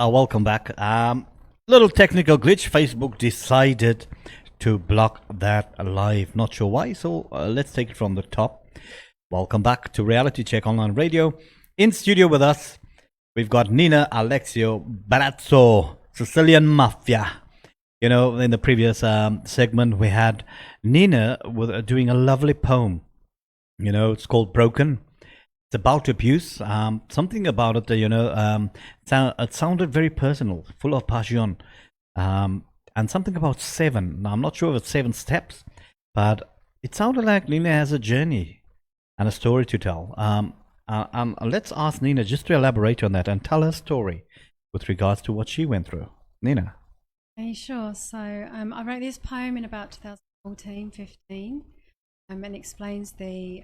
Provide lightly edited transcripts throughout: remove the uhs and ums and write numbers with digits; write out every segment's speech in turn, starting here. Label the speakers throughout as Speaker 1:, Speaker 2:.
Speaker 1: Welcome back. Little technical glitch. Facebook decided to block that live. Not sure why. So let's take it from the top. Welcome back to Reality Check Online Radio. In studio with us, we've got Nina Alexia Brazzo, Sicilian Mafia. You know, in the previous segment, we had Nina doing a lovely poem. You know, it's called Broken. It's about abuse. Something about it, it sounded very personal, full of passion. And something about seven. Now, I'm not sure if it's 7 steps, but it sounded like Nina has a journey and a story to tell. Let's ask Nina just to elaborate on that and tell her story with regards to what she went through. Nina.
Speaker 2: Sure. So I wrote this poem in about 2014-15 and explains the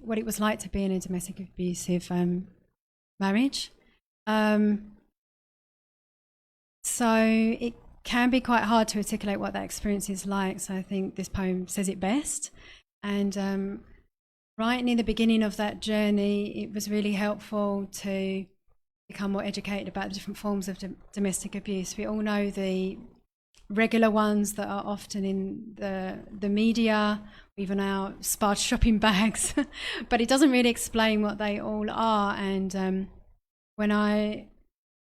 Speaker 2: what it was like to be in a domestic abusive marriage. So it can be quite hard to articulate what that experience is like. So I think this poem says it best. And right near the beginning of that journey, it was really helpful to become more educated about the different forms of domestic abuse. We all know the regular ones that are often in the media, even our sparge shopping bags, but it doesn't really explain what they all are. And when I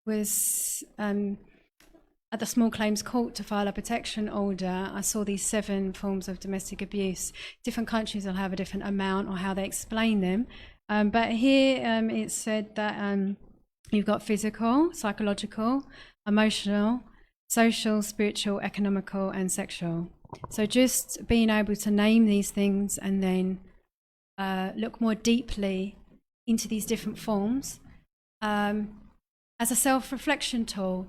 Speaker 2: was at the small claims court to file a protection order, I saw these 7 forms of domestic abuse. Different countries will have a different amount or how they explain them. But here it said that you've got physical, psychological, emotional, social, spiritual, economical, and sexual. So just being able to name these things and then look more deeply into these different forms as a self-reflection tool.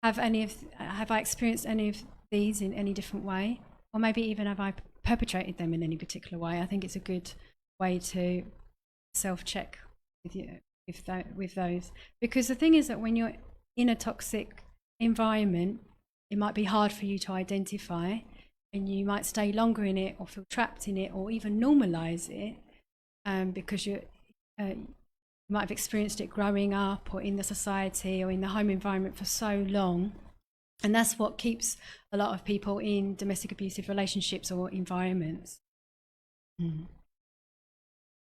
Speaker 2: Have I experienced any of these in any different way, or maybe even have I perpetrated them in any particular way? I think it's a good way to self-check with those, because the thing is that when you're in a toxic environment, it might be hard for you to identify, and you might stay longer in it or feel trapped in it or even normalize it because you might have experienced it growing up or in the society or in the home environment for so long. And that's what keeps a lot of people in domestic abusive relationships or environments.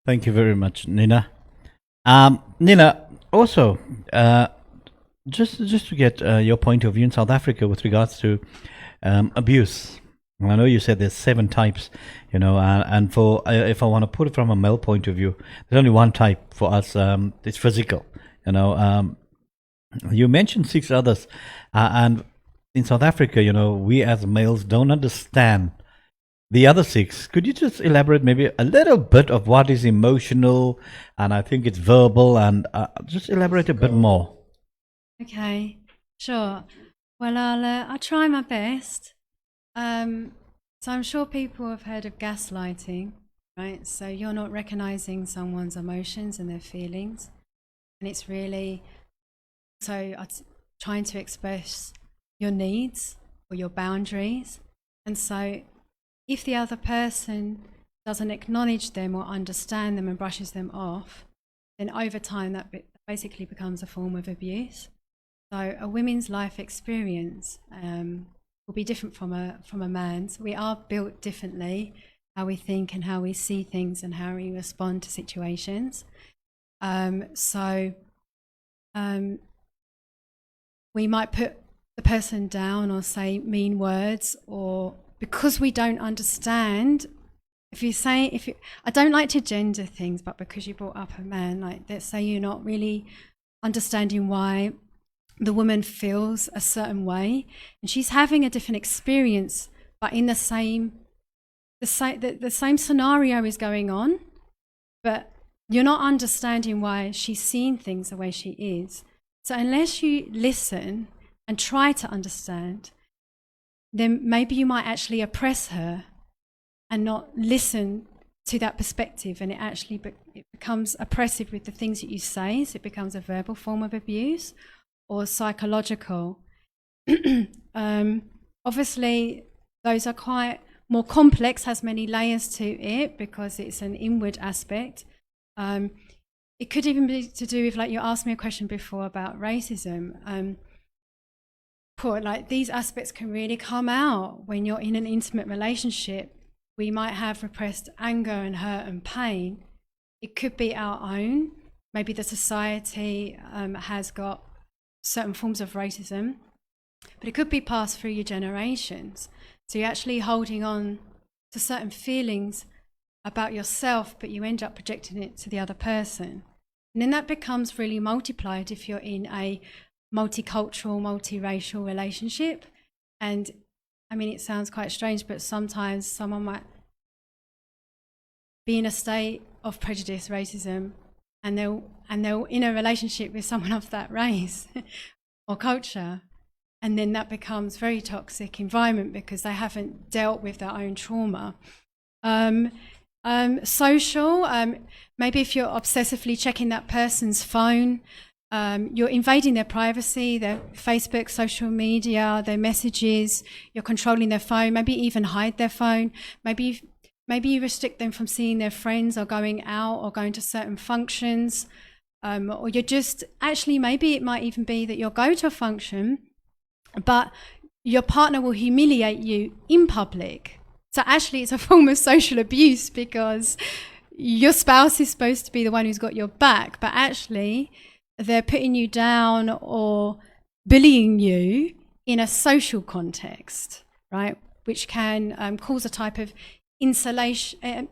Speaker 1: Thank you very much, Nina. Nina, also, just to get your point of view in South Africa with regards to abuse. I know you said there's 7 types, and for if I want to put it from a male point of view, there's only one type for us. It's physical. You mentioned 6 others, and in South Africa, we as males don't understand the other 6. Could you just elaborate maybe a little bit of what is emotional, and I think it's verbal, and just elaborate a bit more.
Speaker 2: Okay, sure. Well, I'll try my best. So I'm sure people have heard of gaslighting, right? So you're not recognizing someone's emotions and their feelings, and it's really trying to express your needs or your boundaries. And so if the other person doesn't acknowledge them or understand them and brushes them off, then over time that basically becomes a form of abuse. So a woman's life experience will be different from a man's. We are built differently, how we think and how we see things and how we respond to situations. We might put the person down or say mean words, or because we don't understand. I don't like to gender things, but because you brought up a man, like let's say you're not really understanding why the woman feels a certain way, and she's having a different experience, but in the same scenario is going on, but you're not understanding why she's seeing things the way she is. So unless you listen and try to understand, then maybe you might actually oppress her and not listen to that perspective, and it becomes oppressive with the things that you say, so it becomes a verbal form of abuse or psychological. Obviously, those are quite more complex, has many layers to it because it's an inward aspect. it could even be to do with, like, you asked me a question before about racism. Like, these aspects can really come out when you're in an intimate relationship. We might have repressed anger and hurt and pain. It could be our own. Maybe the society has got certain forms of racism, but it could be passed through your generations. So you're actually holding on to certain feelings about yourself, but you end up projecting it to the other person. And then that becomes really multiplied if you're in a multicultural, multiracial relationship. And I mean, it sounds quite strange, but sometimes someone might be in a state of prejudice, racism, and they're in a relationship with someone of that race or culture, and then that becomes very toxic environment because they haven't dealt with their own trauma. Social, maybe if you're obsessively checking that person's phone, you're invading their privacy, their Facebook, social media, their messages, you're controlling their phone, maybe even hide their phone, maybe you restrict them from seeing their friends or going out or going to certain functions, or you're just, actually maybe it might even be that you'll go to a function, but your partner will humiliate you in public. So actually it's a form of social abuse because your spouse is supposed to be the one who's got your back, but actually they're putting you down or bullying you in a social context, right? Which can cause a type of isolation,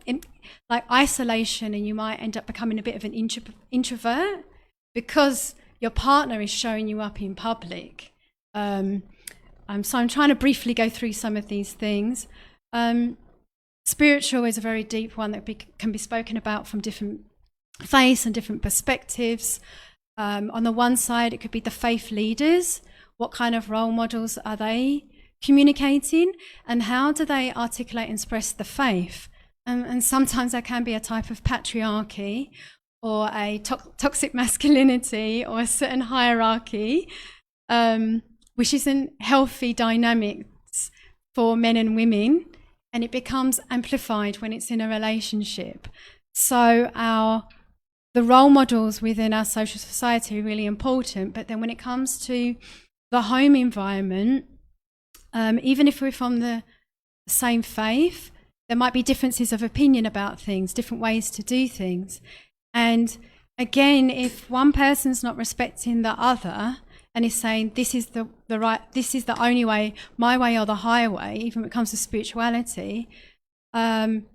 Speaker 2: and you might end up becoming a bit of an introvert because your partner is showing you up in public. So I'm trying to briefly go through some of these things. Spiritual is a very deep one that can be spoken about from different faiths and different perspectives. On the one side, it could be the faith leaders. What kind of role models are they communicating, and how do they articulate and express the faith? And sometimes there can be a type of patriarchy or a toxic masculinity or a certain hierarchy, which isn't healthy dynamics for men and women, and it becomes amplified when it's in a relationship. So the role models within our social society are really important, but then when it comes to the home environment, even if we're from the same faith, there might be differences of opinion about things, different ways to do things. And again, if one person's not respecting the other and is saying this is the this is the only way, my way or the highway, even when it comes to spirituality, then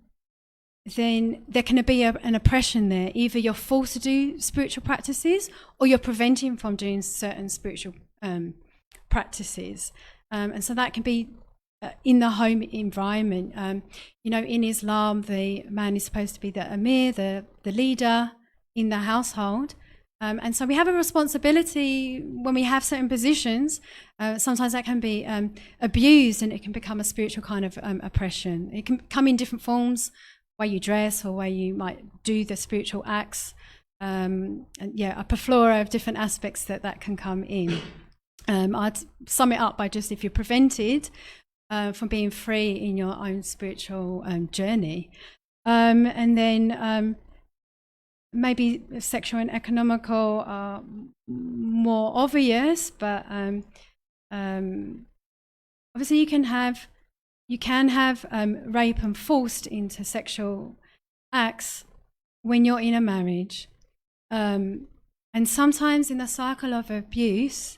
Speaker 2: there can be an oppression there. Either you're forced to do spiritual practices or you're preventing from doing certain spiritual practices. And so that can be in the home environment. In Islam, the man is supposed to be the emir, the leader in the household. And so we have a responsibility when we have certain positions. Sometimes that can be abused, and it can become a spiritual kind of oppression. It can come in different forms, way you dress or way you might do the spiritual acts. And a plethora of different aspects that can come in. I'd sum it up by just, if you're prevented from being free in your own spiritual journey, and then maybe sexual and economical are more obvious, but obviously you can have rape and forced into sexual acts when you're in a marriage, and sometimes in the cycle of abuse,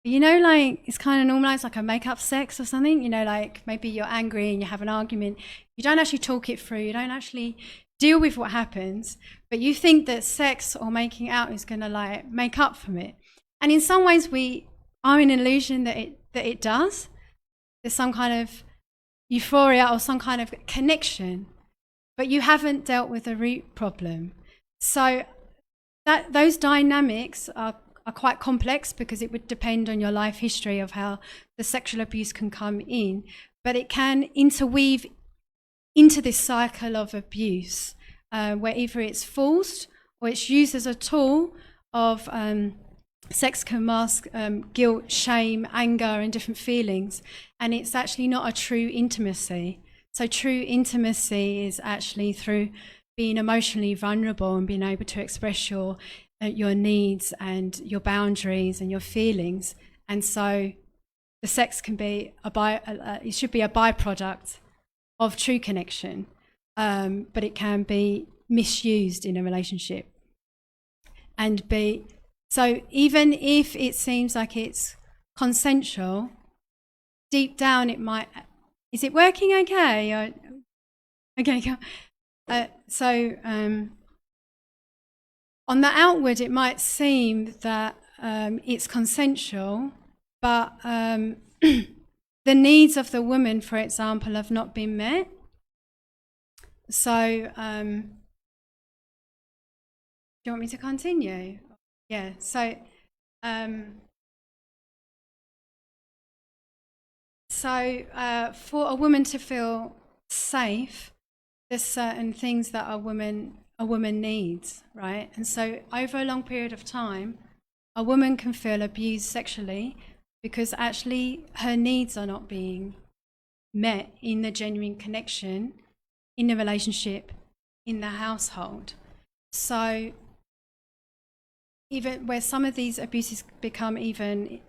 Speaker 2: like it's kind of normalized, like a make-up sex or something. Like maybe you're angry and you have an argument, you don't actually talk it through, you don't actually deal with what happens, but you think that sex or making out is going to like make up for it. And in some ways we are in an illusion that it does. There's some kind of euphoria or some kind of connection, but you haven't dealt with the root problem. So that those dynamics are quite complex, because it would depend on your life history of how the sexual abuse can come in, but it can interweave into this cycle of abuse, where either it's forced or it's used as a tool of sex can mask guilt, shame, anger and different feelings, and it's actually not a true intimacy. So true intimacy is actually through being emotionally vulnerable and being able to express your needs and your boundaries and your feelings. And so the sex can be it should be a byproduct of true connection, but it can be misused in a relationship. And so even if it seems like it's consensual, deep down it might. Is it working okay? Okay. So on the outward, it might seem that it's consensual, but the needs of the woman, for example, have not been met. So do you want me to continue? Yeah. So for a woman to feel safe, there's certain things that a woman needs, right? And so over a long period of time, a woman can feel abused sexually because actually her needs are not being met in the genuine connection, in the relationship, in the household. So even where some of these abuses become even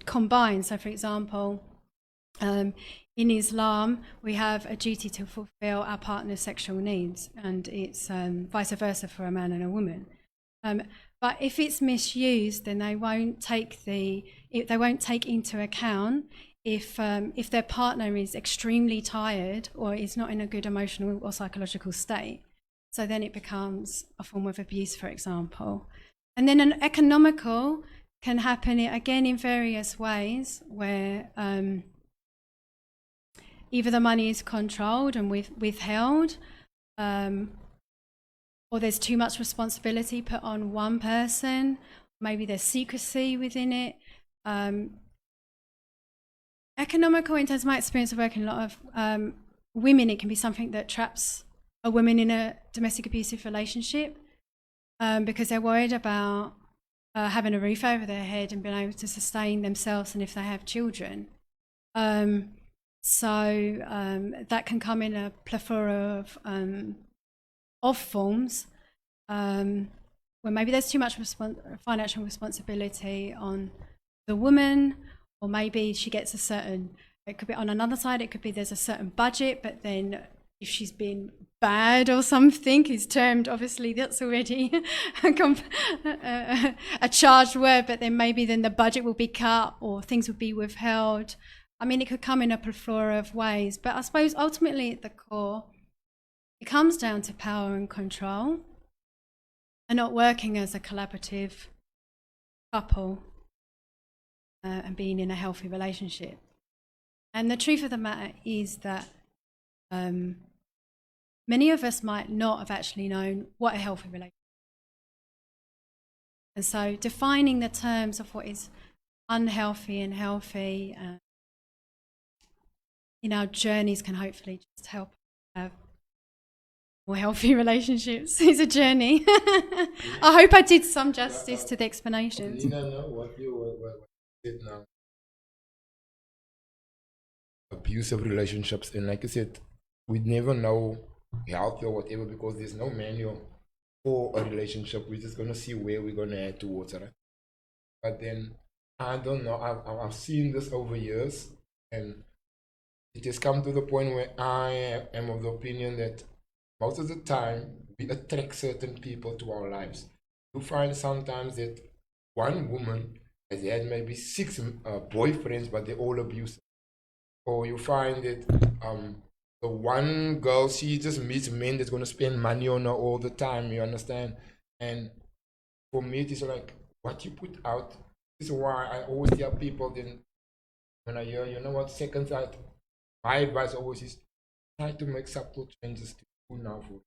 Speaker 2: combined, so for example, in Islam, we have a duty to fulfill our partner's sexual needs, and it's vice versa for a man and a woman. But if it's misused, then they won't take into account if their partner is extremely tired or is not in a good emotional or psychological state. So then it becomes a form of abuse, for example. And then an economical can happen again in various ways, where either the money is controlled and withheld, or there's too much responsibility put on one person. Maybe there's secrecy within it. Economical, in terms of my experience of working a lot of women, it can be something that traps a woman in a domestic abusive relationship because they're worried about having a roof over their head and being able to sustain themselves and if they have children. So that can come in a plethora of forms, where maybe there's too much financial responsibility on the woman, or maybe she gets it could be on another side, it could be there's a certain budget, but then if she's been bad or something is termed, obviously that's already a charged word, but then maybe then the budget will be cut or things will be withheld. I mean, it could come in a plethora of ways, but I suppose ultimately at the core, it comes down to power and control and not working as a collaborative couple and being in a healthy relationship. And the truth of the matter is that many of us might not have actually known what a healthy relationship is. And so defining the terms of what is unhealthy and healthy in our journeys can hopefully just help have more healthy relationships. It's a journey. I hope I did some justice to the explanations.
Speaker 3: No, what you said now. Abusive relationships, and like I said, we'd never know healthy or whatever because there's no manual for a relationship. We're just gonna see where we're gonna head towards, right? But then I don't know. I've seen this over years, and it has come to the point where I am of the opinion that most of the time we attract certain people to our lives. You find sometimes that one woman has had maybe 6 boyfriends, but they're all abusive. Or you find that the one girl, she just meets men that's going to spend money on her all the time, you understand? And for me, it is like what you put out. This is why I always tell people, then when I hear, you know what, second thought, my advice always is try to make subtle changes to you now, for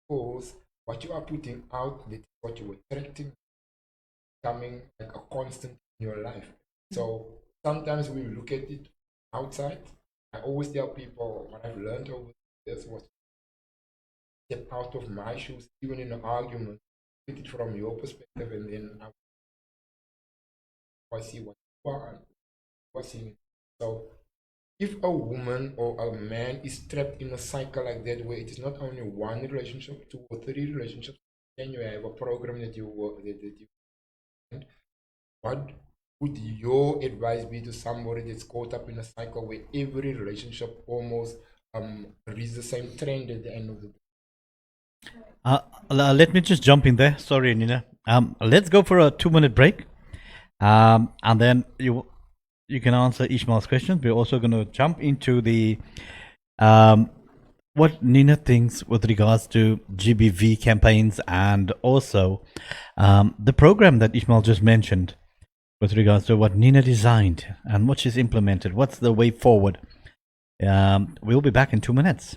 Speaker 3: because what you are putting out, that's what you're attracting, coming like a constant in your life. So sometimes we look at it outside. I always tell people what I've learned over this was step out of my shoes, even in an argument, look at it from your perspective, and then I see what you are seeing. So if a woman or a man is trapped in a cycle like that, where it is not only one relationship, two or three relationships, then you have a program that you work that you. What would your advice be to somebody that's caught up in a cycle where every relationship almost reaches the same trend at the end of the day?
Speaker 1: Let me just jump in there. Sorry, Nina. Let's go for a 2-minute break, and then you can answer Ishmael's questions. We're also going to jump into the what Nina thinks with regards to GBV campaigns, and also the program that Ishmael just mentioned with regards to what Nina designed and what she's implemented. What's the way forward? We'll be back in 2 minutes.